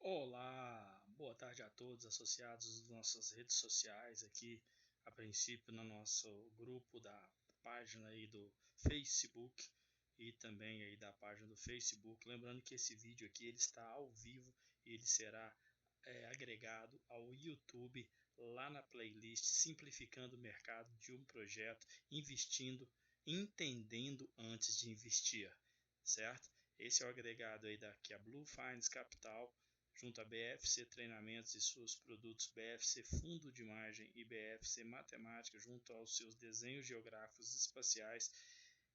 Olá, boa tarde a todos associados das nossas redes sociais aqui, a princípio no nosso grupo da página aí do Facebook e também aí da página do Facebook. Lembrando que esse vídeo aqui ele está ao vivo e ele será agregado ao YouTube lá na playlist Simplificando o Mercado de um Projeto, investindo, entendendo antes de investir, certo? Esse é o agregado aí daqui a Blue Finance Capital, junto a BFC Treinamentos e seus produtos BFC Fundo de Margem e BFC Matemática, junto aos seus desenhos geográficos espaciais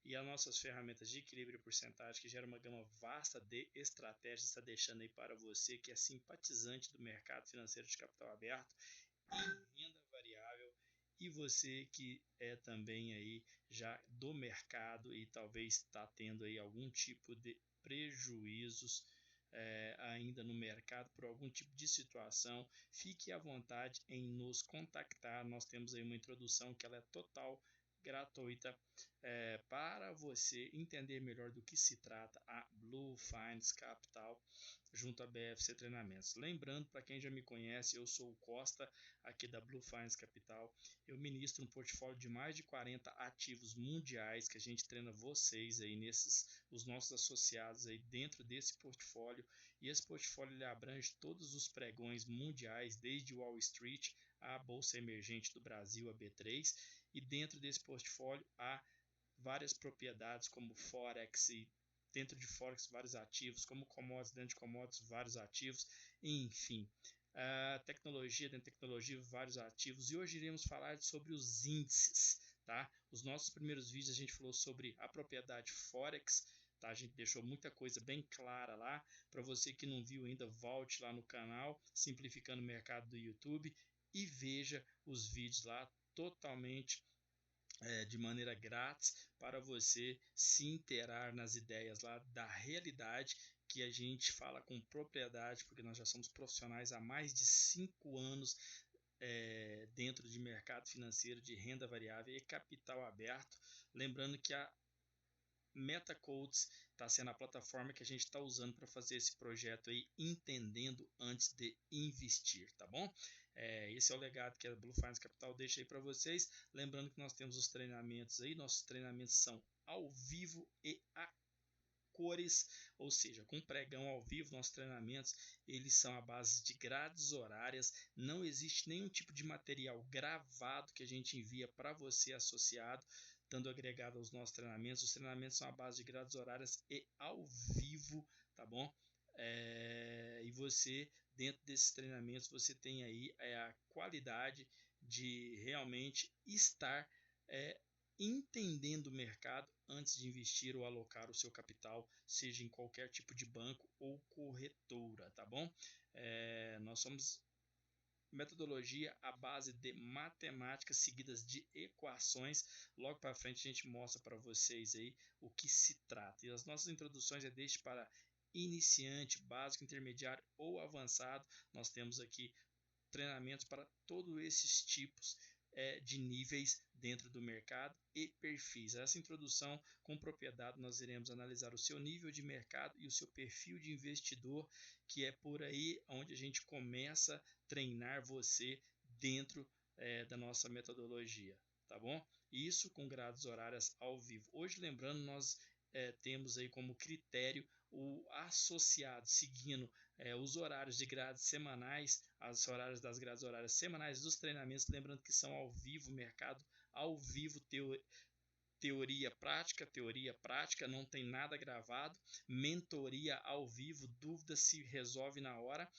e as nossas ferramentas de equilíbrio e porcentagem, que gera uma gama vasta de estratégias, está deixando aí para você que é simpatizante do mercado financeiro de capital aberto e renda variável, e você que é também aí já do mercado e talvez está tendo aí algum tipo de prejuízos ainda no mercado por algum tipo de situação, fique à vontade em nos contactar. Nós temos aí uma introdução que ela é total gratuita para você entender melhor do que se trata a Blue Finance Capital junto à BFC Treinamentos. Lembrando, para quem já me conhece, eu sou o Costa aqui da Blue Finance Capital. Eu ministro um portfólio de mais de 40 ativos mundiais que a gente treina vocês aí os nossos associados aí dentro desse portfólio, e esse portfólio ele abrange todos os pregões mundiais, desde Wall Street à Bolsa Emergente do Brasil, a B3, e dentro desse portfólio há várias propriedades como Forex, e dentro de Forex vários ativos, como commodities, dentro de commodities vários ativos, enfim. Tecnologia, dentro de tecnologia vários ativos, e hoje iremos falar sobre os índices, tá? Os nossos primeiros vídeos a gente falou sobre a propriedade Forex, tá? A gente deixou muita coisa bem clara lá. Para você que não viu ainda, volte lá no canal Simplificando o Mercado do YouTube e veja os vídeos lá totalmente de maneira grátis, para você se inteirar nas ideias lá da realidade, que a gente fala com propriedade, porque nós já somos profissionais há mais de 5 anos dentro de mercado financeiro de renda variável e capital aberto. Lembrando que a MetaCodes está sendo a plataforma que a gente está usando para fazer esse projeto aí, entendendo antes de investir, tá bom? Esse é o legado que a Blue Finance Capital deixa aí para vocês. Lembrando que nós temos os treinamentos aí, nossos treinamentos são ao vivo e a cores, ou seja, com pregão ao vivo. Nossos treinamentos eles são à base de grades horárias, não existe nenhum tipo de material gravado que a gente envia para você associado, dando agregado aos nossos treinamentos. Os treinamentos são à base de grades horárias e ao vivo, tá bom? E você, dentro desses treinamentos, você tem aí a qualidade de realmente estar entendendo o mercado antes de investir ou alocar o seu capital, seja em qualquer tipo de banco ou corretora, tá bom? Nós somos metodologia à base de matemáticas seguidas de equações. Logo para frente a gente mostra para vocês aí o que se trata. E as nossas introduções é desde para iniciante, básico, intermediário ou avançado. Nós temos aqui treinamentos para todos esses tipos de níveis dentro do mercado e perfis. Essa introdução com propriedade, nós iremos analisar o seu nível de mercado e o seu perfil de investidor, que é por aí onde a gente começa a treinar você dentro da nossa metodologia, tá bom? Isso com grades horárias ao vivo. Hoje, lembrando, nós temos aí como critério o associado, seguindo os horários de grades semanais, os horários das grades horárias semanais dos treinamentos, lembrando que são ao vivo, mercado ao vivo, teoria prática, não tem nada gravado, mentoria ao vivo, dúvida se resolve na hora.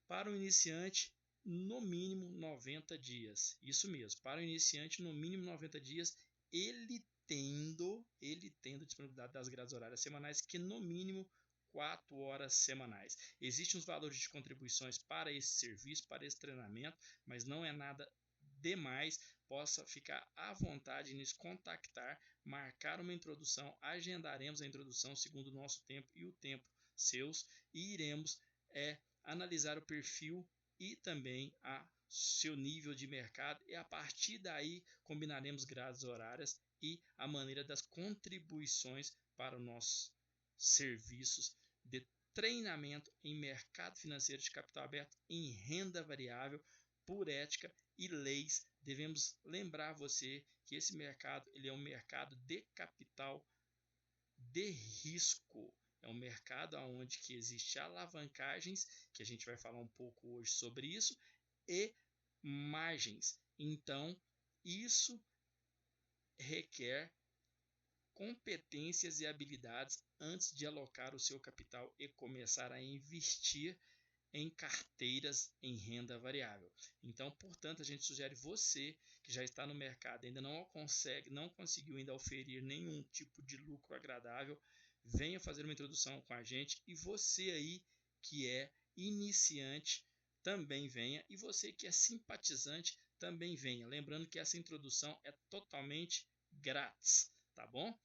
Para o iniciante, no mínimo 90 dias, isso mesmo, para o iniciante no mínimo 90 dias, ele tendo disponibilidade das grades horárias semanais, que no mínimo 4 horas semanais. Existem os valores de contribuições para esse serviço, para esse treinamento, mas não é nada demais. Possa ficar à vontade em nos contactar, marcar uma introdução, agendaremos a introdução segundo o nosso tempo e o tempo seus, e iremos analisar o perfil e também seu nível de mercado, e a partir daí combinaremos grades horárias e a maneira das contribuições para os nossos serviços de treinamento em mercado financeiro de capital aberto em renda variável por ética e leis. Devemos lembrar você que esse mercado ele é um mercado de capital de risco. É um mercado onde que existe alavancagens, que a gente vai falar um pouco hoje sobre isso, e margens. Então, isso requer competências e habilidades antes de alocar o seu capital e começar a investir em carteiras em renda variável. Então, portanto, a gente sugere você que já está no mercado, ainda não conseguiu ainda oferir nenhum tipo de lucro agradável, venha fazer uma introdução com a gente, e você aí que é iniciante também venha, e você que é simpatizante também venha. Lembrando que essa introdução é totalmente grátis, tá bom?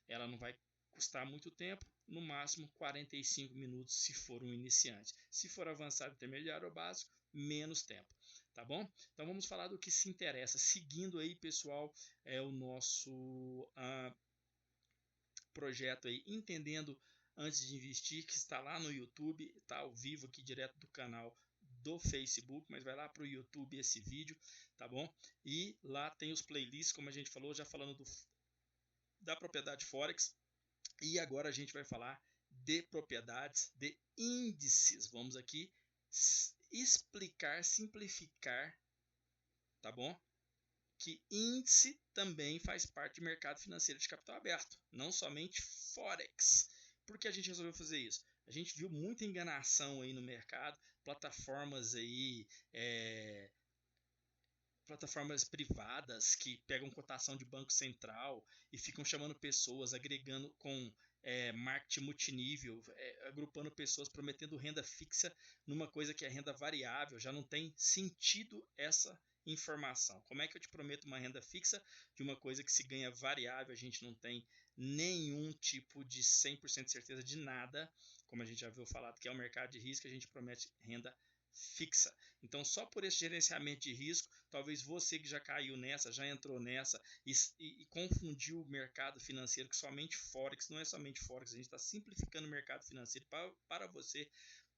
Ela não vai custar muito tempo, no máximo 45 minutos se for um iniciante. Se for avançado, intermediário ou básico, menos tempo, tá bom? Então vamos falar do que se interessa. Seguindo aí, pessoal, é o nosso projeto aí, Entendendo Antes de Investir, que está lá no YouTube, está ao vivo aqui direto do canal do Facebook, mas vai lá para o YouTube esse vídeo, tá bom? E lá tem os playlists, como a gente falou, já falando da propriedade Forex. E agora a gente vai falar de propriedades, de índices. Vamos aqui explicar, simplificar, tá bom? Que índice também faz parte do mercado financeiro de capital aberto, não somente Forex. Por que a gente resolveu fazer isso? A gente viu muita enganação aí no mercado, plataformas aí, plataformas privadas que pegam cotação de banco central e ficam chamando pessoas, agregando com marketing multinível, agrupando pessoas, prometendo renda fixa numa coisa que é renda variável. Já não tem sentido essa informação. Como é que eu te prometo uma renda fixa de uma coisa que se ganha variável? A gente não tem nenhum tipo de 100% de certeza de nada, como a gente já viu falado que é o mercado de risco, a gente promete renda fixa. Então, só por esse gerenciamento de risco, talvez você que já caiu nessa, já entrou nessa e confundiu o mercado financeiro, que somente Forex, não é somente Forex, a gente está simplificando o mercado financeiro para você,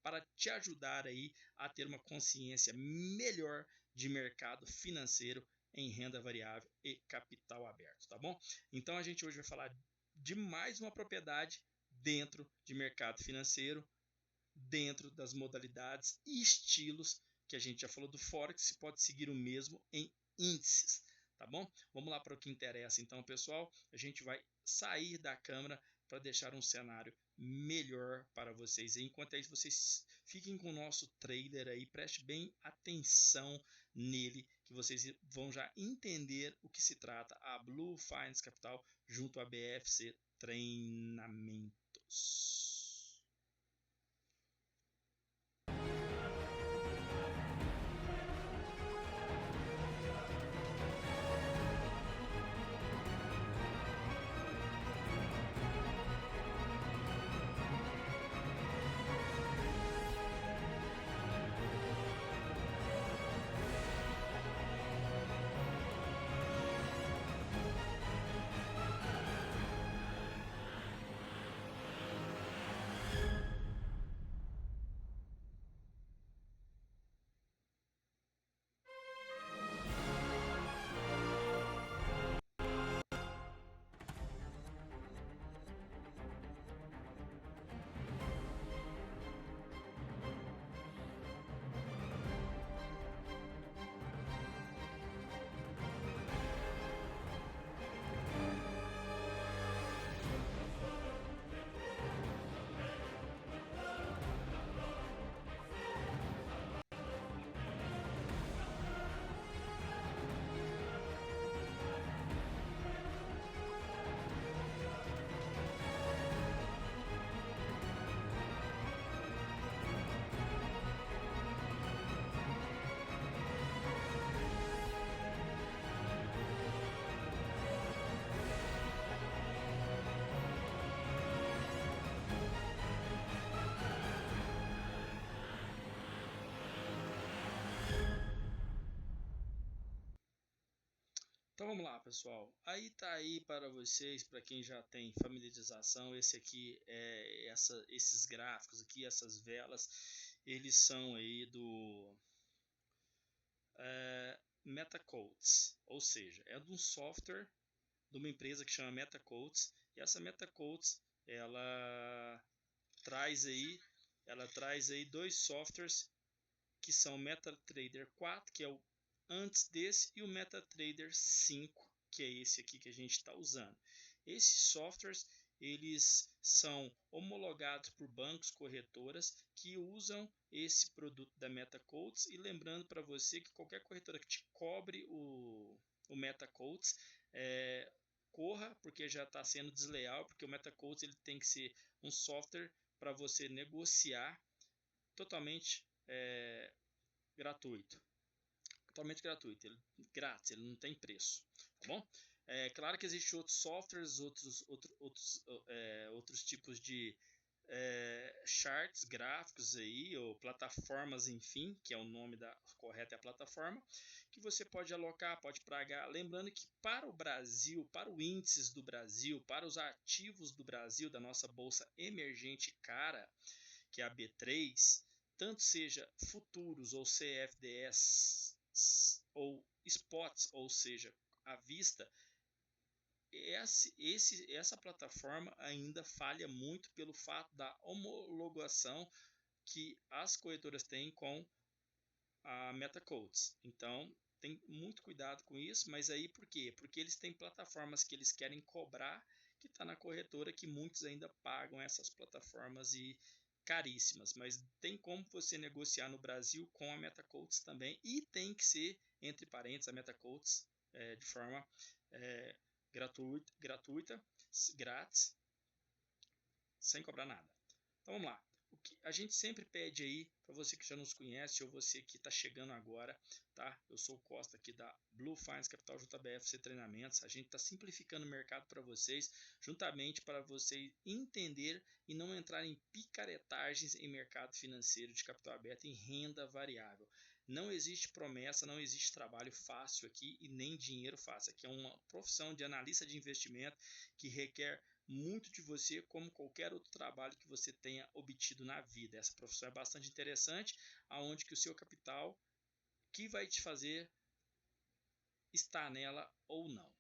para te ajudar aí a ter uma consciência melhor de mercado financeiro em renda variável e capital aberto, tá bom? Então, a gente hoje vai falar de mais uma propriedade dentro de mercado financeiro, dentro das modalidades e estilos que a gente já falou do Forex, se pode seguir o mesmo em índices, tá bom? Vamos lá para o que interessa então, pessoal. A gente vai sair da câmera para deixar um cenário melhor para vocês. Enquanto isso, vocês fiquem com o nosso trailer aí, preste bem atenção nele, que vocês vão já entender o que se trata a Blue Finance Capital junto à BFC Treinamentos. Então vamos lá, pessoal. Aí tá aí para vocês, para quem já tem familiarização, esse aqui esses gráficos aqui, essas velas, eles são aí do MetaQuotes, ou seja, é de um software de uma empresa que chama MetaQuotes, e essa MetaQuotes ela traz aí dois softwares que são o MetaTrader 4, que é o antes desse, e o MetaTrader 5, que é esse aqui que a gente está usando. Esses softwares eles são homologados por bancos, corretoras que usam esse produto da MetaQuotes, e lembrando para você que qualquer corretora que te cobre o MetaQuotes, corra, porque já está sendo desleal, porque o MetaQuotes ele tem que ser um software para você negociar totalmente gratuito. Totalmente gratuito, grátis, ele não tem preço, tá bom? É claro que existem outros softwares, outros tipos de charts, gráficos aí, ou plataformas, enfim, que é o nome da correta, é a plataforma, que você pode alocar, pode pagar. Lembrando que para o Brasil, para o índices do Brasil, para os ativos do Brasil, da nossa bolsa emergente cara, que é a B3, tanto seja futuros ou CFDs ou spots, ou seja, à vista, essa plataforma ainda falha muito pelo fato da homologação que as corretoras têm com a MetaQuotes. Então, tem muito cuidado com isso, mas aí por quê? Porque eles têm plataformas que eles querem cobrar, que está na corretora, que muitos ainda pagam essas plataformas e caríssimas, mas tem como você negociar no Brasil com a MetaQuotes também, e tem que ser, entre parênteses, a MetaQuotes de forma gratuita, grátis, sem cobrar nada. Então vamos lá. O que a gente sempre pede aí, para você que já nos conhece ou você que está chegando agora, tá? Eu sou o Costa aqui da Blue Finance Capital JBFC Treinamentos. A gente está simplificando o mercado para vocês, juntamente para vocês entender e não entrar em picaretagens em mercado financeiro de capital aberto em renda variável. Não existe promessa, não existe trabalho fácil aqui e nem dinheiro fácil. Aqui é uma profissão de analista de investimento que requer muito de você, como qualquer outro trabalho que você tenha obtido na vida. Essa profissão é bastante interessante, aonde que o seu capital que vai te fazer estar nela ou não.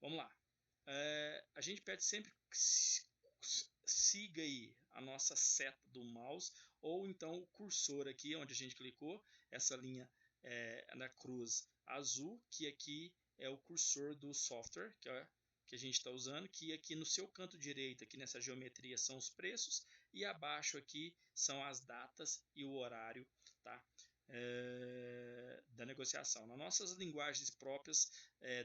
Vamos lá. A gente pede sempre que siga aí a nossa seta do mouse, ou então o cursor aqui onde a gente clicou, essa linha na cruz azul, que aqui é o cursor do software, que a gente está usando, que aqui no seu canto direito, aqui nessa geometria, são os preços, e abaixo aqui são as datas e o horário, tá? Da negociação. Nas nossas linguagens próprias,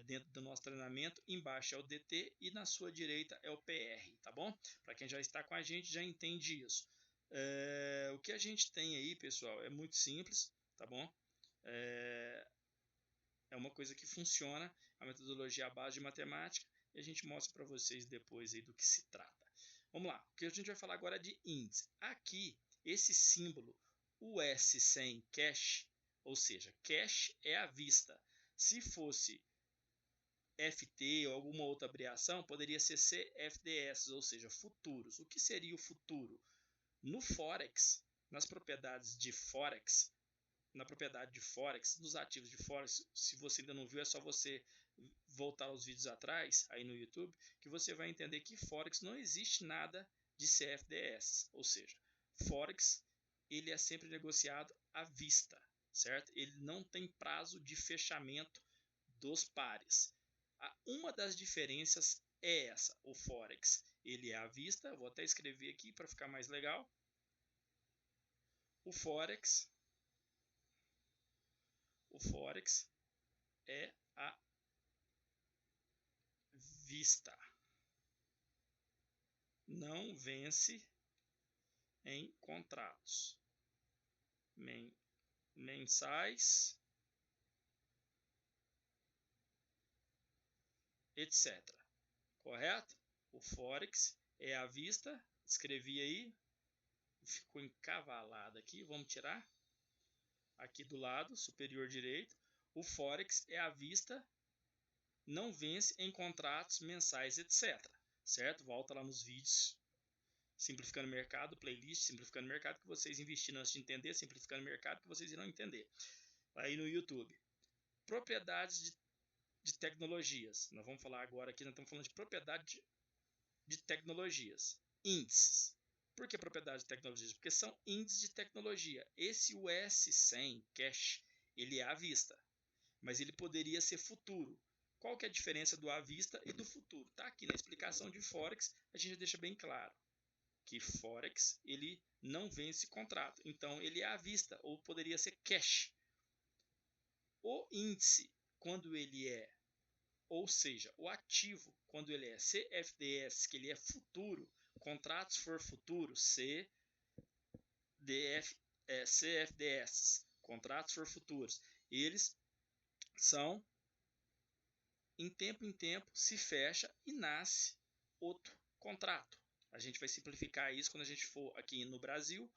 dentro do nosso treinamento, embaixo é o DT e na sua direita é o PR, tá bom? Para quem já está com a gente, já entende isso. O que a gente tem aí, pessoal, é muito simples, tá bom? É uma coisa que funciona, a metodologia à base de matemática, e a gente mostra para vocês depois aí do que se trata. Vamos lá, o que a gente vai falar agora é de índice. Aqui, esse símbolo US100 cash, ou seja, cash é à vista. Se fosse FT ou alguma outra abreviação, poderia ser CFDS, ou seja, futuros. O que seria o futuro? No Forex, nas propriedades de Forex, na propriedade de Forex, nos ativos de Forex, se você ainda não viu, é só você voltar aos vídeos atrás, aí no YouTube, que você vai entender que Forex não existe nada de CFDS, ou seja, Forex ele é sempre negociado à vista, certo? Ele não tem prazo de fechamento dos pares. Uma das diferenças é essa, o Forex ele é à vista, vou até escrever aqui para ficar mais legal. O Forex é à vista. Não vence em contratos mensais, etc. Correto? O Forex é à vista. Escrevi aí. Ficou encavalado aqui. Vamos tirar. Aqui do lado superior direito. O Forex é à vista. não vence em contratos mensais, etc. Certo? Volta lá nos vídeos Simplificando o Mercado, playlist Simplificando o Mercado, que vocês investiram antes de entender, Simplificando o Mercado, que vocês irão entender. Aí no YouTube. Propriedades de tecnologias. Nós vamos falar agora aqui, nós estamos falando de propriedade de tecnologias. Índices. Por que propriedade de tecnologias? Porque são índices de tecnologia. Esse US100 Cash, ele é à vista, mas ele poderia ser futuro. Qual que é a diferença do à vista e do futuro? Tá aqui na explicação de Forex, a gente deixa bem claro que Forex ele não vence contrato, então ele é à vista, ou poderia ser cash. O índice, quando ele é, ou seja, o ativo, quando ele é CFDS, que ele é futuro, contratos for futuro, CFDS, contratos for futuros, eles são em tempo se fecha e nasce outro contrato. A gente vai simplificar isso quando a gente for aqui no Brasil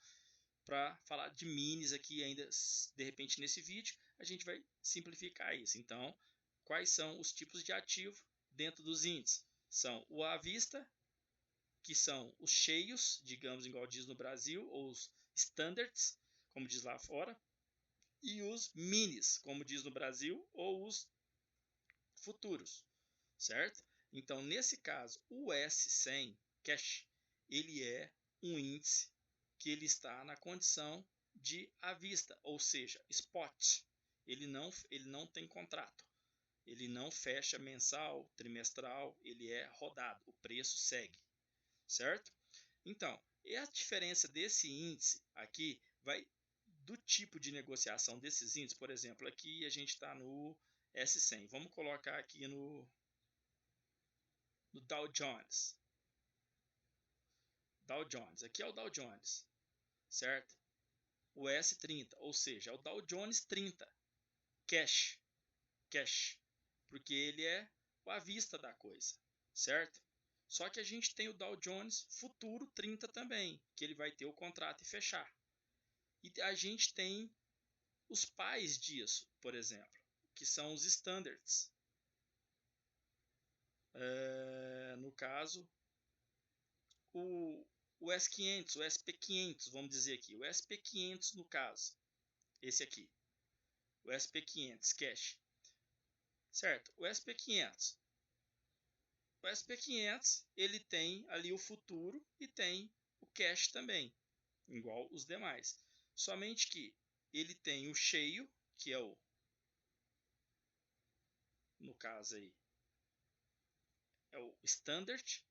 para falar de minis aqui ainda de repente nesse vídeo, a gente vai simplificar isso. Então, quais são os tipos de ativo dentro dos índices? São o à vista, que são os cheios, digamos, igual diz no Brasil, ou os standards, como diz lá fora, e os minis, como diz no Brasil, ou os futuros, certo? Então, nesse caso, o S100 Cash, ele é um índice que ele está na condição de à vista, ou seja, spot. Ele não tem contrato. Ele não fecha mensal, trimestral, ele é rodado, o preço segue, certo? Então, e a diferença desse índice aqui vai do tipo de negociação desses índices. Por exemplo, aqui a gente está no S100. Vamos colocar aqui no Dow Jones. Dow Jones. Aqui é o Dow Jones, certo? O S30, ou seja, é o Dow Jones 30. Cash. Porque ele é à vista da coisa, certo? Só que a gente tem o Dow Jones Futuro 30 também, que ele vai ter o contrato e fechar. E a gente tem os pais disso, por exemplo, que são os standards. No caso, o S500, o SP500, vamos dizer aqui. O SP500 no caso, esse aqui. O SP500 Cash. Certo? O SP500. O SP500 ele tem ali o futuro e tem o cash também, igual os demais. Somente que ele tem o cheio, que é o, no caso aí, é o standard,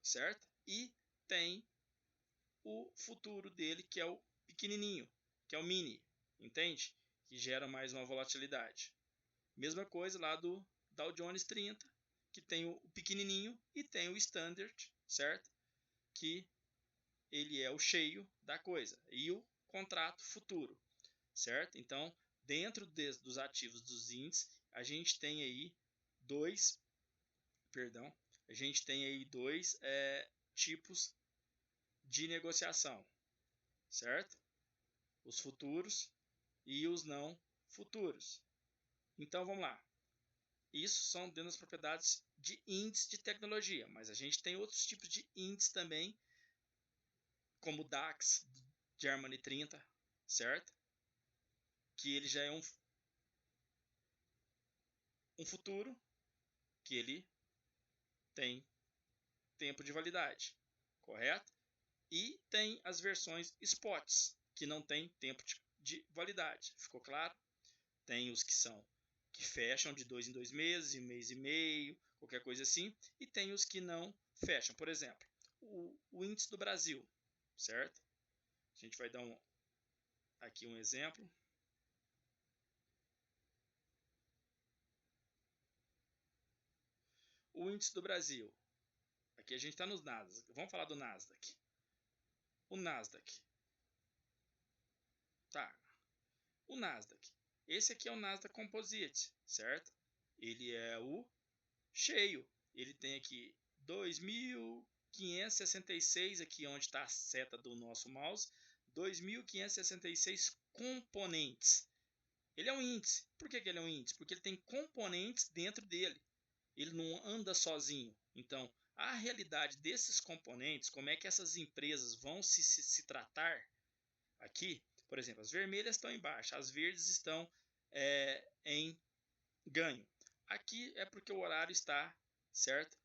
certo? E tem o futuro dele, que é o pequenininho, que é o mini, entende? Que gera mais uma volatilidade. Mesma coisa lá do Dow Jones 30, que tem o pequenininho e tem o standard, certo? Que ele é o cheio da coisa e o contrato futuro, certo? Então, dentro dos ativos dos índices, a gente tem aí dois tipos de negociação, certo? Os futuros e os não futuros. Então, vamos lá. Isso são dentro das propriedades de índice de tecnologia, mas a gente tem outros tipos de índices também, como o DAX Germany 30, certo? Que ele já é um futuro, que ele tem tempo de validade, correto? E tem as versões spots, que não tem tempo de validade, ficou claro? Tem os que fecham de 2 em 2 meses, 1 mês e meio, qualquer coisa assim, e tem os que não fecham. Por exemplo, o índice do Brasil, certo? A gente vai dar aqui um exemplo. O índice do Brasil. Aqui a gente está nos Nasdaq. Vamos falar do Nasdaq. O Nasdaq. Tá. O Nasdaq. Esse aqui é o Nasdaq Composite, certo? Ele é o cheio. Ele tem aqui 2.566, aqui onde está a seta do nosso mouse. 2.566 componentes. Ele é um índice. Por que ele é um índice? Porque ele tem componentes dentro dele. Ele não anda sozinho. Então, a realidade desses componentes, como é que essas empresas vão se tratar aqui, por exemplo, as vermelhas estão em baixa, as verdes estão em ganho. Aqui é porque o horário está, certo?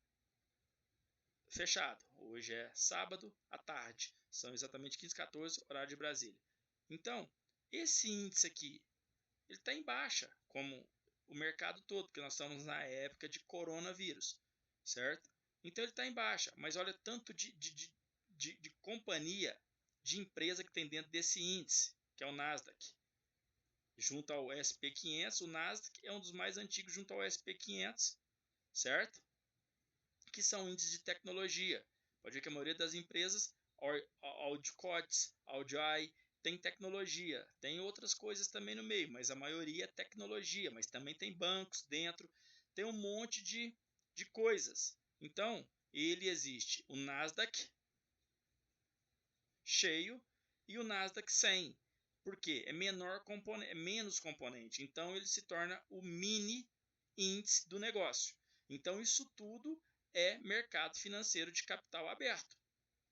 Fechado. Hoje é sábado à tarde. São exatamente 15h14, horário de Brasília. Então, esse índice aqui, ele está em baixa, como o mercado todo, porque nós estamos na época de coronavírus, certo? Então ele está em baixa, mas olha tanto de companhia, de empresa que tem dentro desse índice, que é o Nasdaq. Junto ao SP500, o Nasdaq é um dos mais antigos junto ao SP500, certo? Que são índices de tecnologia. Pode ver que a maioria das empresas, Audcots, Audii, tem tecnologia. Tem outras coisas também no meio, mas a maioria é tecnologia. Mas também tem bancos dentro, tem um monte de coisas. Então, ele existe o Nasdaq cheio e o Nasdaq 100. Por quê? É menos componente. Então, ele se torna o mini índice do negócio. Então, isso tudo é mercado financeiro de capital aberto,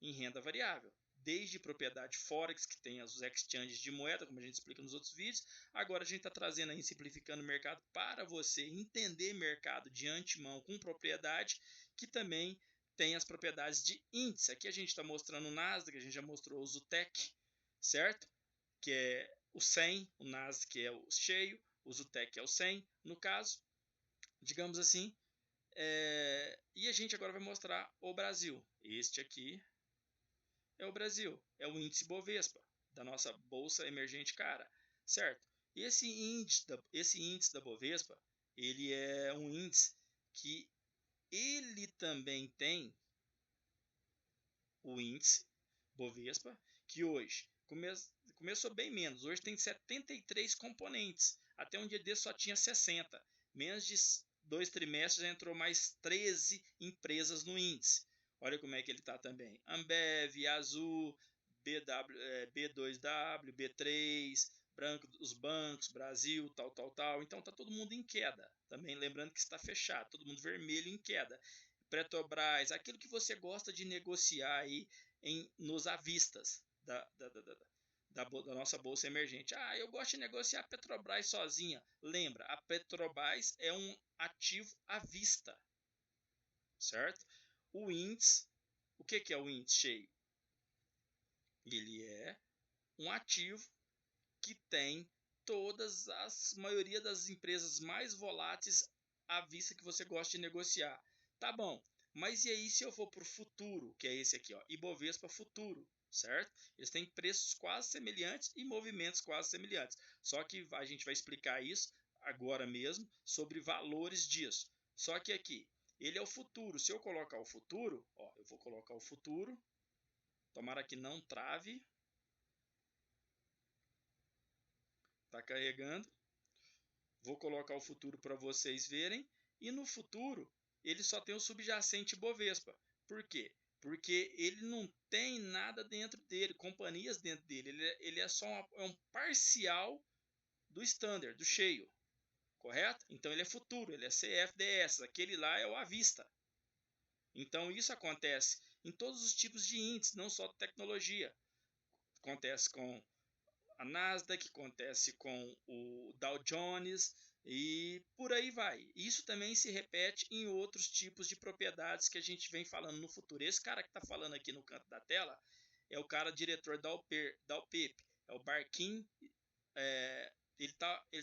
em renda variável. Desde propriedade Forex, que tem os exchanges de moeda, como a gente explica nos outros vídeos. Agora a gente está trazendo aí, simplificando o mercado para você entender mercado de antemão com propriedade, que também tem as propriedades de índice. Aqui a gente está mostrando o Nasdaq, a gente já mostrou o Zutec, certo? Que é o 100, o Nasdaq é o cheio, o Zutec é o 100, no caso, digamos assim. E a gente agora vai mostrar o Brasil. Este aqui é o Brasil, é o índice Bovespa, da nossa Bolsa Emergente Cara, certo? Esse índice da Bovespa, ele é um índice que ele também tem o índice Bovespa, que hoje começou bem menos, hoje tem 73 componentes, até um dia desse só tinha 60, menos de 2 trimestres entrou mais 13 empresas no índice. Olha como é que ele está também. Ambev, Azul, B2W, B3, os bancos, Brasil, tal. Então está todo mundo em queda. Também lembrando que está fechado, todo mundo vermelho em queda. Petrobras, aquilo que você gosta de negociar aí nos avistas da nossa bolsa emergente. Eu gosto de negociar a Petrobras sozinha. Lembra, a Petrobras é um ativo à vista, certo? O índice, o que é o índice cheio? Ele é um ativo que tem todas as maioria das empresas mais voláteis à vista que você gosta de negociar. Tá bom, mas e aí se eu for para o futuro, que é esse aqui, ó, Ibovespa Futuro, certo? Eles têm preços quase semelhantes e movimentos quase semelhantes. Só que a gente vai explicar isso agora mesmo sobre valores disso. Só que aqui, ele é o futuro. Se eu colocar o futuro, ó, eu vou colocar o futuro. Tomara que não trave. Tá carregando. Vou colocar o futuro para vocês verem. E no futuro, ele só tem o subjacente Bovespa. Por quê? Porque ele não tem nada dentro dele, companhias dentro dele. Ele é só um parcial do standard, do cheio. Correto? Então ele é futuro, ele é CFDS. Aquele lá é o à vista. Então isso acontece em todos os tipos de índices, não só de tecnologia. Acontece com a Nasdaq, acontece com o Dow Jones e por aí vai. Isso também se repete em outros tipos de propriedades que a gente vem falando no futuro. Esse cara que está falando aqui no canto da tela é o cara diretor da UPEP, é o Barquim. Ele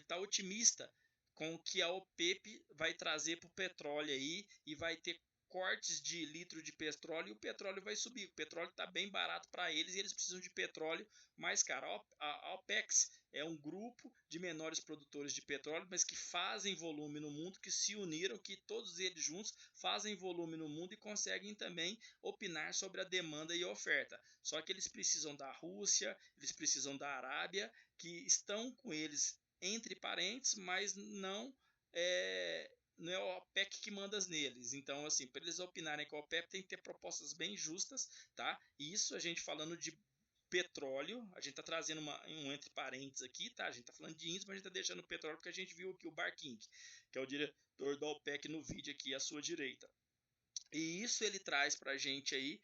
tá otimista com o que a OPEP vai trazer para o petróleo aí e vai ter cortes de litro de petróleo e o petróleo vai subir. O petróleo está bem barato para eles e eles precisam de petróleo mais caro. A OPEX é um grupo de menores produtores de petróleo, mas que fazem volume no mundo, que se uniram, que todos eles juntos fazem volume no mundo e conseguem também opinar sobre a demanda e a oferta. Só que eles precisam da Rússia, eles precisam da Arábia, que estão com eles entre parentes, mas não é a OPEC que manda neles. Então, assim, para eles opinarem com a OPEC, tem que ter propostas bem justas, tá? E isso a gente falando de petróleo, a gente está trazendo um entre parênteses aqui, tá? A gente está falando de índice, mas a gente está deixando o petróleo porque a gente viu aqui o Barking, que é o diretor da OPEC no vídeo aqui à sua direita. E isso ele traz para a gente aí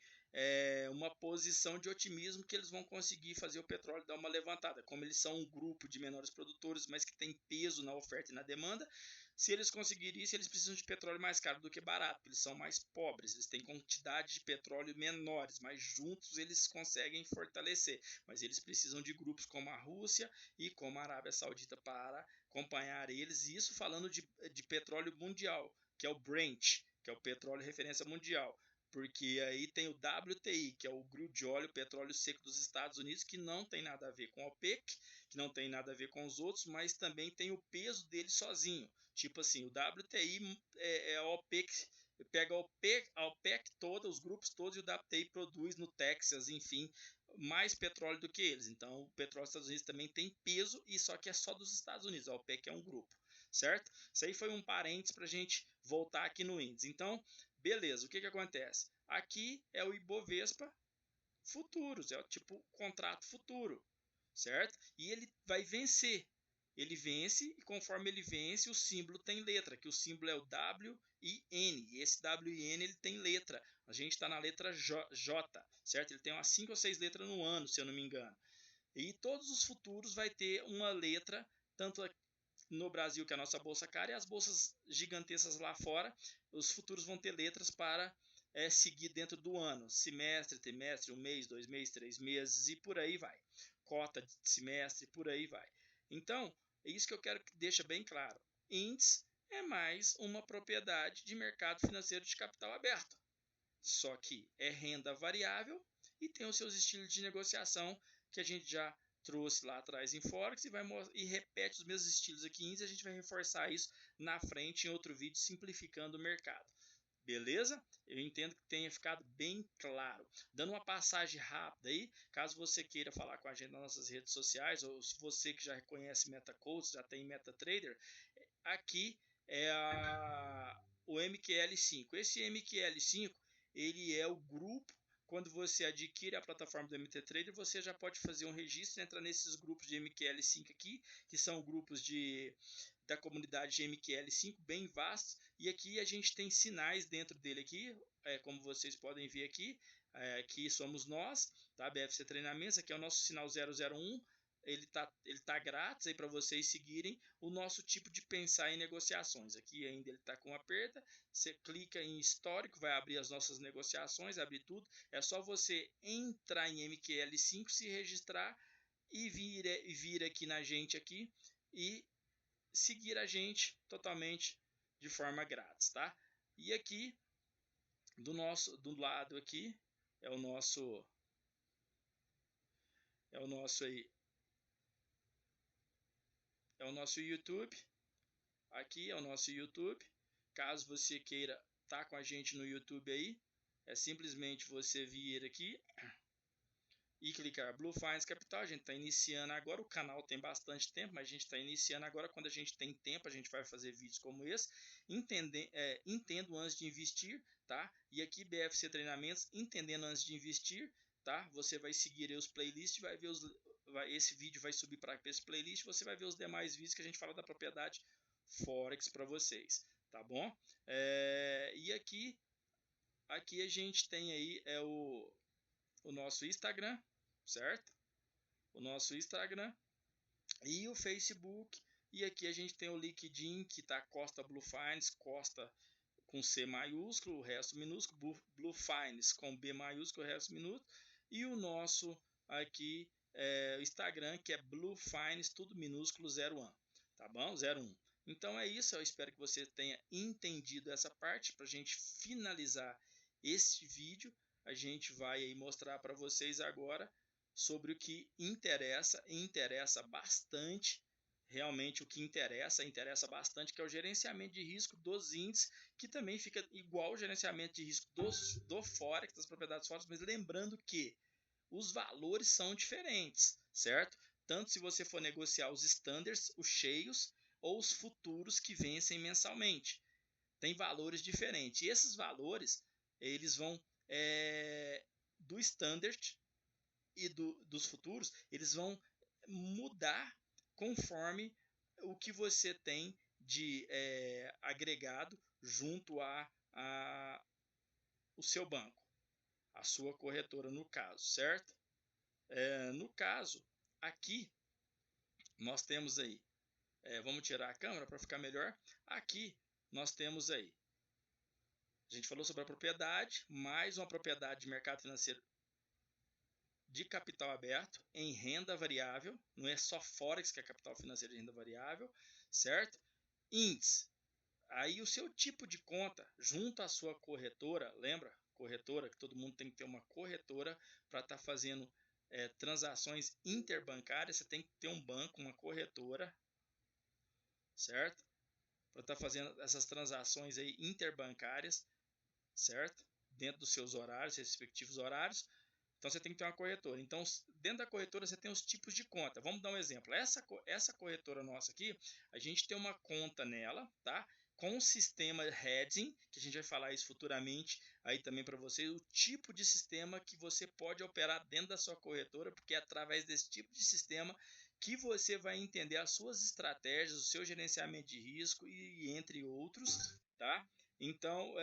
uma posição de otimismo que eles vão conseguir fazer o petróleo dar uma levantada. Como eles são um grupo de menores produtores, mas que tem peso na oferta e na demanda, se eles conseguirem isso, eles precisam de petróleo mais caro do que barato. Eles são mais pobres, eles têm quantidade de petróleo menores, mas juntos eles conseguem fortalecer. Mas eles precisam de grupos como a Rússia e como a Arábia Saudita para acompanhar eles. E isso falando de petróleo mundial, que é o Brent, que é o petróleo referência mundial, porque aí tem o WTI, que é o crudo de óleo, petróleo seco dos Estados Unidos, que não tem nada a ver com a OPEC, que não tem nada a ver com os outros, mas também tem o peso dele sozinho. Tipo assim, o WTI é a OPEC, pega a OPEC toda, os grupos todos, e o WTI produz no Texas, enfim, mais petróleo do que eles. Então, o petróleo dos Estados Unidos também tem peso, e só que é só dos Estados Unidos, a OPEC é um grupo, certo? Isso aí foi um parênteses para a gente voltar aqui no índice. Então, beleza, o que acontece? Aqui é o Ibovespa futuros, é o tipo contrato futuro, certo? E ele vai vencer. Ele vence e conforme ele vence, o símbolo tem letra, que o símbolo é o WIN. E esse WIN ele tem letra. A gente está na letra J, certo? Ele tem umas 5 ou 6 letras no ano, se eu não me engano. E todos os futuros vai ter uma letra, tanto no Brasil, que é a nossa bolsa cara, e as bolsas gigantescas lá fora, os futuros vão ter letras para seguir dentro do ano. Semestre, trimestre, 1 mês, 2 meses, 3 meses e por aí vai. Cota de semestre, por aí vai. Então, é isso que eu quero que deixe bem claro. Índice é mais uma propriedade de mercado financeiro de capital aberto. Só que é renda variável e tem os seus estilos de negociação que a gente já trouxe lá atrás em Forex e repete os mesmos estilos aqui em índice. A gente vai reforçar isso na frente em outro vídeo simplificando o mercado. Beleza? Eu entendo que tenha ficado bem claro. Dando uma passagem rápida aí, caso você queira falar com a gente nas nossas redes sociais, ou se você que já reconhece MetaCoach, já tem MetaTrader, aqui é o MQL5. Esse MQL5 ele é o grupo. Quando você adquire a plataforma do MTTrader, você já pode fazer um registro, entrar nesses grupos de MQL5 aqui, que são grupos da comunidade de MQL5 bem vastos, e aqui a gente tem sinais dentro dele aqui, como vocês podem ver aqui, aqui somos nós, tá? BFC Treinamentos, aqui é o nosso sinal 001, ele tá grátis aí para vocês seguirem o nosso tipo de pensar em negociações. Aqui ainda ele está com aperta, você clica em histórico, vai abrir as nossas negociações, abrir tudo. É só você entrar em MQL5, se registrar e vir aqui na gente aqui e seguir a gente totalmente de forma grátis, tá? E aqui do lado aqui é o nosso aí, é o nosso YouTube. Aqui é o nosso YouTube. Caso você queira estar com a gente no YouTube aí, é simplesmente você vir aqui e clicar Blue Finance Capital. A gente está iniciando agora, o canal tem bastante tempo, mas a gente está iniciando agora. Quando a gente tem tempo, a gente vai fazer vídeos como esse. Entendo antes de investir, tá? E aqui BFC Treinamentos, entendendo antes de investir, tá? Você vai seguir aí os playlists, vai ver esse vídeo vai subir para esse playlist, você vai ver os demais vídeos que a gente fala da propriedade Forex para vocês, tá bom? E aqui a gente tem aí o nosso Instagram, certo? O nosso Instagram e o Facebook. E aqui a gente tem o LinkedIn, que tá Costa Blue Finance, Costa com C maiúsculo, o resto minúsculo, Blue Finance com B maiúsculo, o resto minúsculo. E o nosso aqui o Instagram, que é Blue Finance, tudo minúsculo 01, tá bom? 01. Então é isso, eu espero que você tenha entendido essa parte. Para a gente finalizar este vídeo, a gente vai aí mostrar para vocês agora sobre o que interessa, e interessa bastante, realmente o que interessa bastante, que é o gerenciamento de risco dos índices, que também fica igual ao gerenciamento de risco do Forex, das propriedades Forex, mas lembrando que os valores são diferentes, certo? Tanto se você for negociar os standards, os cheios, ou os futuros que vencem mensalmente. Tem valores diferentes. E esses valores, eles vão do standard e dos futuros, eles vão mudar conforme o que você tem de agregado junto a o seu banco, a sua corretora no caso, certo? No caso, aqui nós temos aí, vamos tirar a câmera para ficar melhor. Aqui nós temos aí, a gente falou sobre a propriedade, mais uma propriedade de mercado financeiro de capital aberto em renda variável, não é só Forex que é capital financeiro de renda variável, certo? Índice, aí o seu tipo de conta junto à sua corretora, lembra? Corretora, que todo mundo tem que ter uma corretora para estar fazendo transações interbancárias, você tem que ter um banco, uma corretora, certo? Para estar fazendo essas transações aí interbancárias, certo? Dentro dos seus horários, respectivos horários. Então você tem que ter uma corretora. Então, dentro da corretora você tem os tipos de conta. Vamos dar um exemplo. Essa corretora nossa aqui, a gente tem uma conta nela, tá? Com o sistema hedging, que a gente vai falar isso futuramente aí também para você, o tipo de sistema que você pode operar dentro da sua corretora, porque é através desse tipo de sistema que você vai entender as suas estratégias, o seu gerenciamento de risco e entre outros, tá? Então,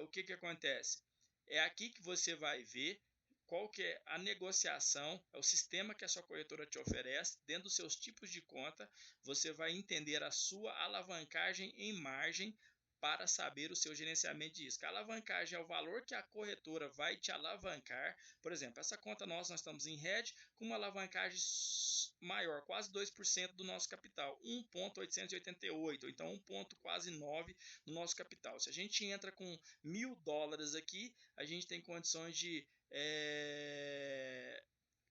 o que acontece? É aqui que você vai ver qual que é a negociação, é o sistema que a sua corretora te oferece, dentro dos seus tipos de conta, você vai entender a sua alavancagem em margem para saber o seu gerenciamento de risco. A alavancagem é o valor que a corretora vai te alavancar. Por exemplo, essa conta nossa, nós estamos em hedge com uma alavancagem maior, quase 2% do nosso capital, 1,888, então 1,9 no nosso capital. Se a gente entra com $1.000 aqui, a gente tem condições de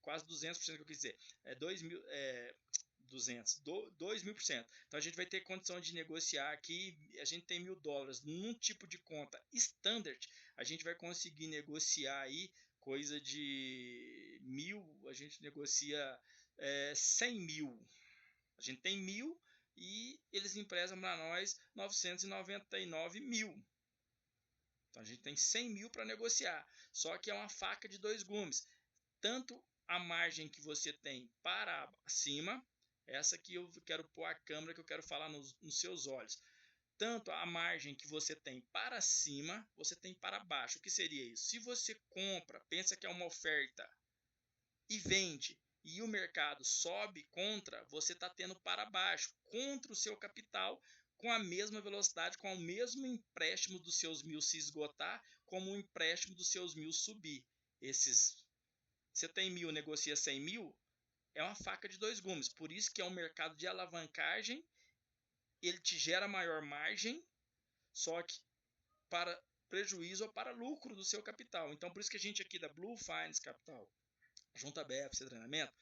quase 200%, que eu quis dizer, 2.000%. Então a gente vai ter condição de negociar aqui, a gente tem $1.000 num tipo de conta standard, a gente vai conseguir negociar aí coisa de 1.000, a gente negocia 100 mil. A gente tem 1.000 e eles emprestam para nós 999 mil. Então a gente tem 100 mil para negociar. Só que é uma faca de dois gumes. Tanto a margem que você tem para cima, essa aqui eu quero pôr a câmera que eu quero falar nos seus olhos. Tanto a margem que você tem para cima, você tem para baixo. O que seria isso? Se você compra, pensa que é uma oferta e vende, e o mercado sobe contra, você está tendo para baixo, contra o seu capital, com a mesma velocidade, com o mesmo empréstimo dos seus 1.000 se esgotar, como o empréstimo dos seus 1.000 subir. Você tem 1.000, negocia 100 mil, é uma faca de dois gumes. Por isso que é um mercado de alavancagem, ele te gera maior margem, só que para prejuízo ou para lucro do seu capital. Então, por isso que a gente aqui da Blue Finance Capital, junto à BFC Treinamento,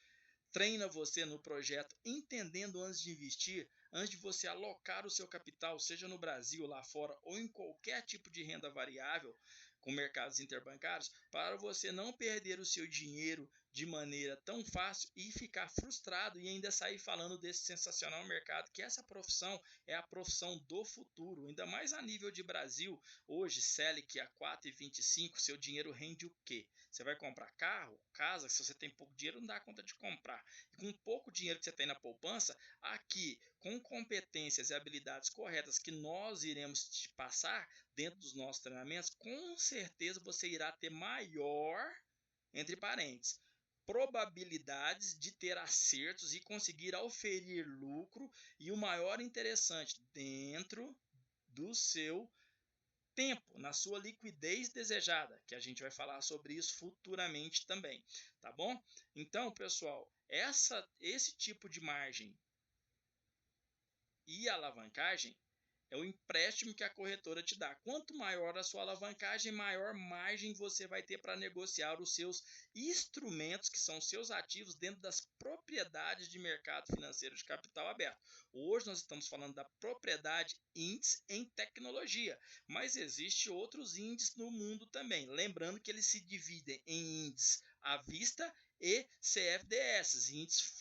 treina você no projeto entendendo antes de investir, antes de você alocar o seu capital, seja no Brasil, lá fora ou em qualquer tipo de renda variável com mercados interbancários, para você não perder o seu dinheiro de maneira tão fácil e ficar frustrado e ainda sair falando desse sensacional mercado, que essa profissão é a profissão do futuro, ainda mais a nível de Brasil. Hoje, Selic a 4,25, seu dinheiro rende o quê? Você vai comprar carro, casa, se você tem pouco dinheiro não dá conta de comprar. E com pouco dinheiro que você tem na poupança, aqui com competências e habilidades corretas que nós iremos te passar dentro dos nossos treinamentos, com certeza você irá ter maior, entre parênteses, probabilidades de ter acertos e conseguir oferir lucro e o maior interessante, dentro do seu tempo, na sua liquidez desejada, que a gente vai falar sobre isso futuramente também, tá bom? Então, pessoal, esse tipo de margem e alavancagem é o empréstimo que a corretora te dá. Quanto maior a sua alavancagem, maior margem você vai ter para negociar os seus instrumentos, que são seus ativos, dentro das propriedades de mercado financeiro de capital aberto. Hoje nós estamos falando da propriedade índice em tecnologia, mas existem outros índices no mundo também. Lembrando que eles se dividem em índices à vista e CFDS, índices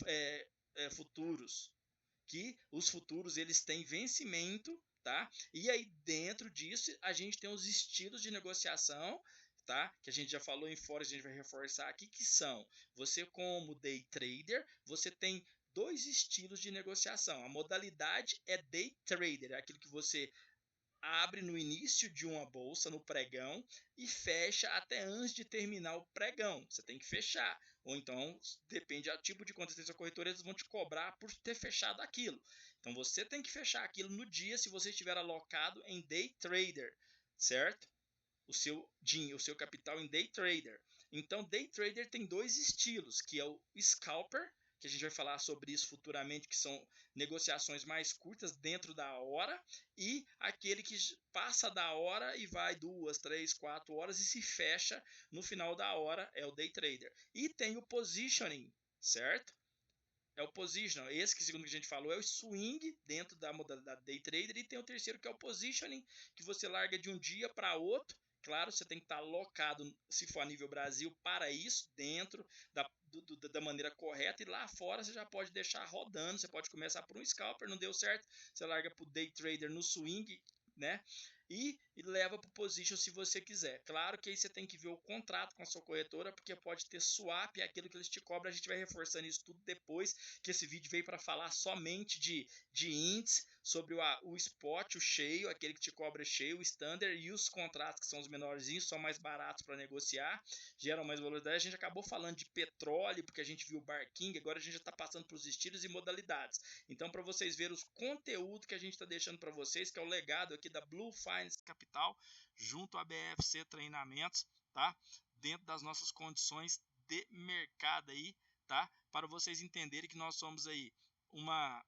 futuros, que os futuros eles têm vencimento, tá? E aí dentro disso a gente tem os estilos de negociação, tá? Que a gente já falou em fora, a gente vai reforçar aqui, que são, você como day trader, você tem dois estilos de negociação. A modalidade é day trader, é aquilo que você abre no início de uma bolsa, no pregão, e fecha até antes de terminar o pregão. Você tem que fechar. Ou então, depende do tipo de conta que a corretora, eles vão te cobrar por ter fechado aquilo. Então, você tem que fechar aquilo no dia se você estiver alocado em day trader, certo? O seu capital em day trader. Então, day trader tem dois estilos, que é o scalper, que a gente vai falar sobre isso futuramente, que são negociações mais curtas dentro da hora, e aquele que passa da hora e vai 2, 3, 4 horas e se fecha no final da hora, é o day trader. E tem o positioning, certo? É o position, esse que segundo que a gente falou é o swing dentro da modalidade day trader, e tem o terceiro que é o positioning, que você larga de um dia para outro. Claro, você tem que estar alocado, se for a nível Brasil, para isso, dentro da maneira correta, e lá fora você já pode deixar rodando, você pode começar por um scalper, não deu certo, você larga para o day trader no swing, né? E leva para o position se você quiser. Claro que aí você tem que ver o contrato com a sua corretora, porque pode ter swap, é aquilo que eles te cobram. A gente vai reforçando isso tudo depois, que esse vídeo veio para falar somente de índice, sobre o spot, o cheio, aquele que te cobra cheio, o standard, e os contratos que são os menorzinhos, são mais baratos para negociar, geram mais volatilidade. A gente acabou falando de petróleo, porque a gente viu o barking, agora a gente já está passando para os estilos e modalidades. Então, para vocês verem os conteúdos que a gente está deixando para vocês, que é o legado aqui da Blue Finance Capital, junto à BFC Treinamentos, tá? Dentro das nossas condições de mercado aí, tá? Para vocês entenderem que nós somos aí uma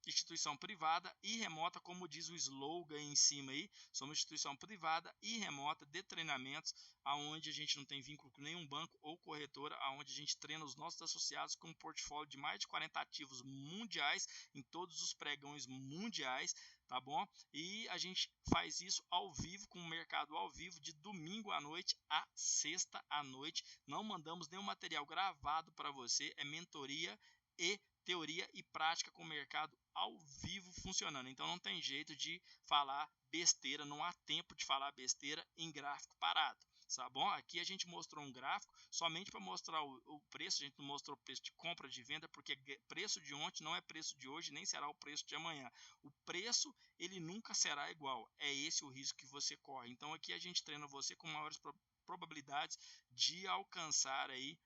instituição privada e remota, como diz o slogan em cima aí, somos instituição privada e remota de treinamentos, aonde a gente não tem vínculo com nenhum banco ou corretora, aonde a gente treina os nossos associados com um portfólio de mais de 40 ativos mundiais em todos os pregões mundiais, tá bom? E a gente faz isso ao vivo, com o mercado ao vivo, de domingo à noite a sexta à noite. Não mandamos nenhum material gravado para você, é mentoria e teoria e prática com o mercado ao vivo funcionando. Então não tem jeito de falar besteira, não há tempo de falar besteira em gráfico parado, tá bom? Aqui a gente mostrou um gráfico somente para mostrar o preço, a gente não mostrou o preço de compra, de venda, porque preço de ontem não é preço de hoje, nem será o preço de amanhã. O preço, ele nunca será igual, é esse o risco que você corre. Então aqui a gente treina você com maiores probabilidades de alcançar aí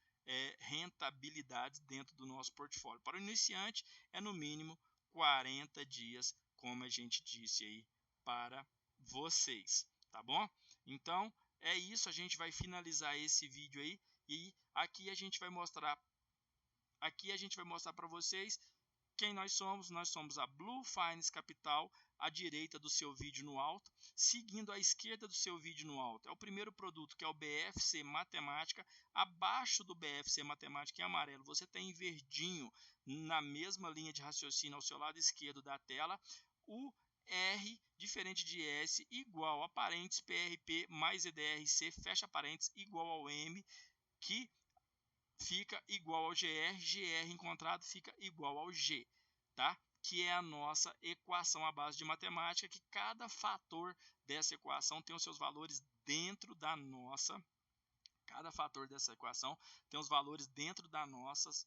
rentabilidades dentro do nosso portfólio. Para o iniciante, é no mínimo 40 dias, como a gente disse aí para vocês, tá bom? Então, é isso, a gente vai finalizar esse vídeo aí, e aqui a gente vai mostrar para vocês quem nós somos a Blue Finance Capital, à direita do seu vídeo no alto, seguindo à esquerda do seu vídeo no alto. É o primeiro produto, que é o BFC Matemática. Abaixo do BFC Matemática, em amarelo, você tem em verdinho, na mesma linha de raciocínio ao seu lado esquerdo da tela, o R, diferente de S, igual a parênteses PRP mais EDRC, fecha parênteses, igual ao M, que fica igual ao GR, GR encontrado fica igual ao G, tá? Que é a nossa equação à base de matemática, que cada fator dessa equação tem os seus valores dentro da nossa, cada fator dessa equação tem os valores dentro das nossas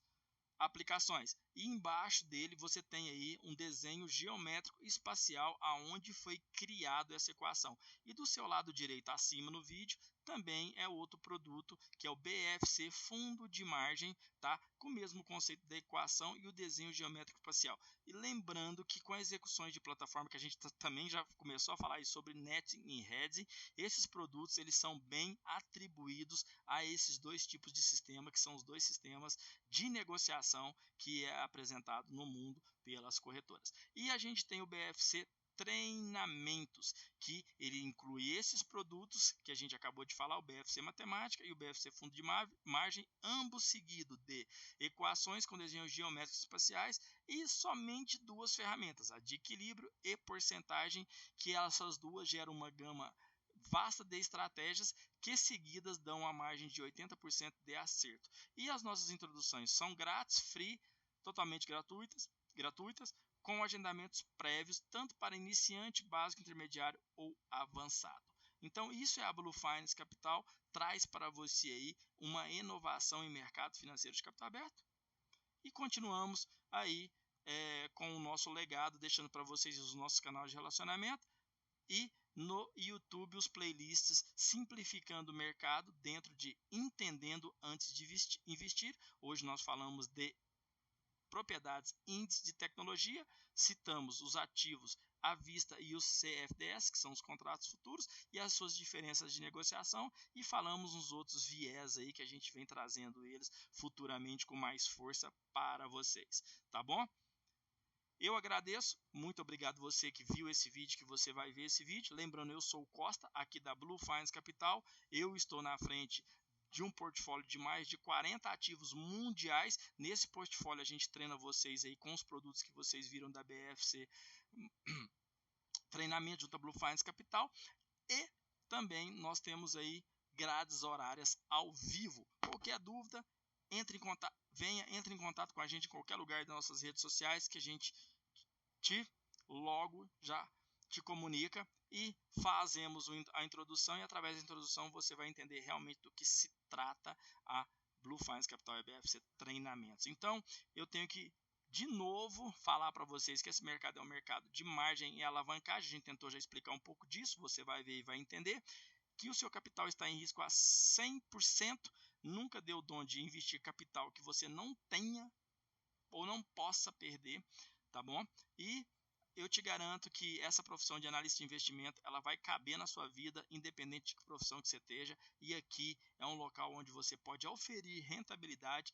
aplicações. E embaixo dele você tem aí um desenho geométrico espacial aonde foi criado essa equação. E do seu lado direito acima no vídeo também é outro produto, que é o BFC Fundo de Margem, tá? Com o mesmo conceito da equação e o desenho geométrico espacial. E lembrando que com as execuções de plataforma, que a gente também já começou a falar aí sobre netting e hedging, esses produtos eles são bem atribuídos a esses dois tipos de sistema, que são os dois sistemas de negociação que é apresentado no mundo pelas corretoras. E a gente tem o BFC Treinamentos, que ele inclui esses produtos que a gente acabou de falar, o BFC Matemática e o BFC Fundo de Margem, ambos seguidos de equações com desenhos geométricos espaciais e somente duas ferramentas, a de equilíbrio e porcentagem, que essas duas geram uma gama vasta de estratégias que seguidas dão a margem de 80% de acerto. E as nossas introduções são grátis, free, totalmente gratuitas, com agendamentos prévios, tanto para iniciante, básico, intermediário ou avançado. Então, isso é a Blue Finance Capital, traz para você aí uma inovação em mercado financeiro de capital aberto. E continuamos aí com o nosso legado, deixando para vocês os nossos canais de relacionamento e no YouTube os playlists simplificando o mercado dentro de Entendendo Antes de Investir. Hoje nós falamos de propriedades, índices de tecnologia, citamos os ativos à vista e os CFDs, que são os contratos futuros, e as suas diferenças de negociação, e falamos uns outros viés aí que a gente vem trazendo eles futuramente com mais força para vocês, tá bom? Eu agradeço, muito obrigado você que viu esse vídeo, que você vai ver esse vídeo. Lembrando, eu sou o Costa, aqui da Blue Finance Capital, eu estou na frente de um portfólio de mais de 40 ativos mundiais. Nesse portfólio a gente treina vocês aí com os produtos que vocês viram da BFC Treinamento junto à Blue Finance Capital, e também nós temos aí grades horárias ao vivo. Qualquer dúvida, entre em contato com a gente em qualquer lugar das nossas redes sociais, que a gente logo já te comunica e fazemos a introdução, e através da introdução você vai entender realmente do que se trata a Blue Finance Capital e BFC Treinamentos. Então, eu tenho que de novo falar para vocês que esse mercado é um mercado de margem e alavancagem. A gente tentou já explicar um pouco disso, você vai ver e vai entender que o seu capital está em risco a 100%. Nunca dê o dom de investir capital que você não tenha ou não possa perder, tá bom? E eu te garanto que essa profissão de analista de investimento, ela vai caber na sua vida, independente de que profissão que você esteja. E aqui é um local onde você pode oferir rentabilidade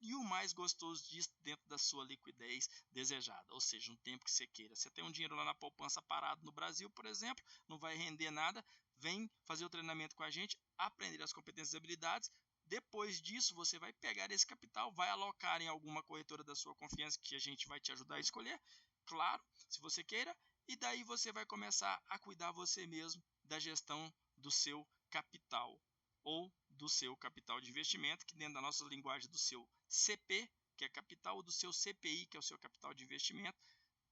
e o mais gostoso disso, dentro da sua liquidez desejada, ou seja, um tempo que você queira. Você tem um dinheiro lá na poupança parado no Brasil, por exemplo, não vai render nada, vem fazer o treinamento com a gente, aprender as competências e habilidades. Depois disso, você vai pegar esse capital, vai alocar em alguma corretora da sua confiança, que a gente vai te ajudar a escolher, claro, se você queira, e daí você vai começar a cuidar você mesmo da gestão do seu capital, ou do seu capital de investimento, que dentro da nossa linguagem do seu CP, que é capital, ou do seu CPI, que é o seu capital de investimento,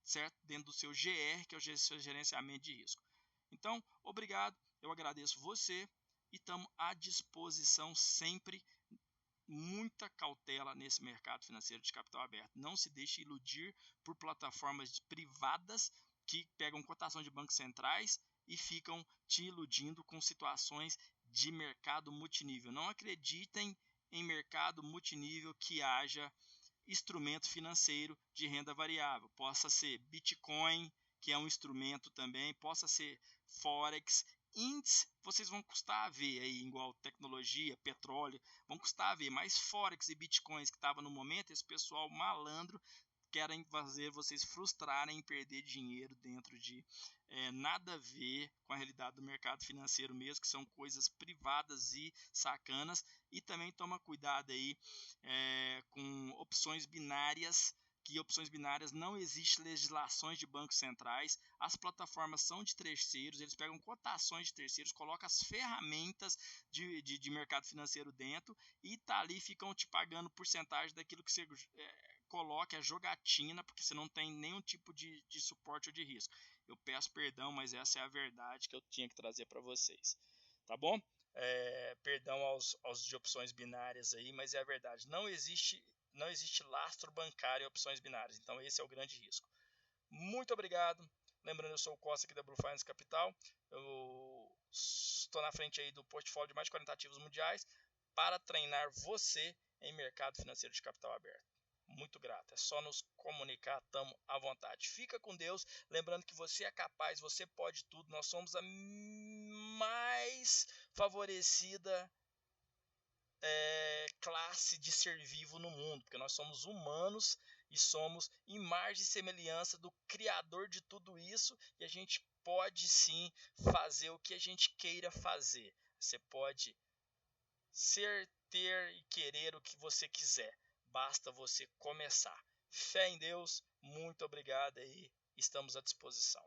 certo? Dentro do seu GR, que é o seu gerenciamento de risco. Então, obrigado, eu agradeço você e estamos à disposição sempre. Muita cautela nesse mercado financeiro de capital aberto. Não se deixe iludir por plataformas privadas que pegam cotação de bancos centrais e ficam te iludindo com situações de mercado multinível. Não acreditem em mercado multinível que haja instrumento financeiro de renda variável. Possa ser Bitcoin, que é um instrumento também, possa ser Forex, índice, vocês vão custar a ver aí, igual tecnologia, petróleo, vão custar a ver, mas Forex e Bitcoins que estava no momento, esse pessoal malandro querem fazer vocês frustrarem em perder dinheiro dentro de nada a ver com a realidade do mercado financeiro mesmo, que são coisas privadas e sacanas. E também toma cuidado aí com opções binárias, que opções binárias não existe legislações de bancos centrais, as plataformas são de terceiros, eles pegam cotações de terceiros, colocam as ferramentas de mercado financeiro dentro e tá ali, ficam te pagando porcentagem daquilo que você coloca, é jogatina, porque você não tem nenhum tipo de suporte ou de risco. Eu peço perdão, mas essa é a verdade que eu tinha que trazer para vocês, tá bom? Perdão aos de opções binárias aí, mas é a verdade. Não existe lastro bancário em opções binárias, então esse é o grande risco. Muito obrigado. Lembrando, eu sou o Costa aqui da Blue Finance Capital. Eu estou na frente aí do portfólio de mais de 40 ativos mundiais para treinar você em mercado financeiro de capital aberto. Muito grato, é só nos comunicar, estamos à vontade. Fica com Deus, lembrando que você é capaz, você pode tudo. Nós somos a mais favorecida classe de ser vivo no mundo, porque nós somos humanos e somos imagem e semelhança do Criador de tudo isso, e a gente pode sim fazer o que a gente queira fazer. Você pode ser, ter e querer o que você quiser, basta você começar. Fé em Deus, muito obrigado aí, estamos à disposição.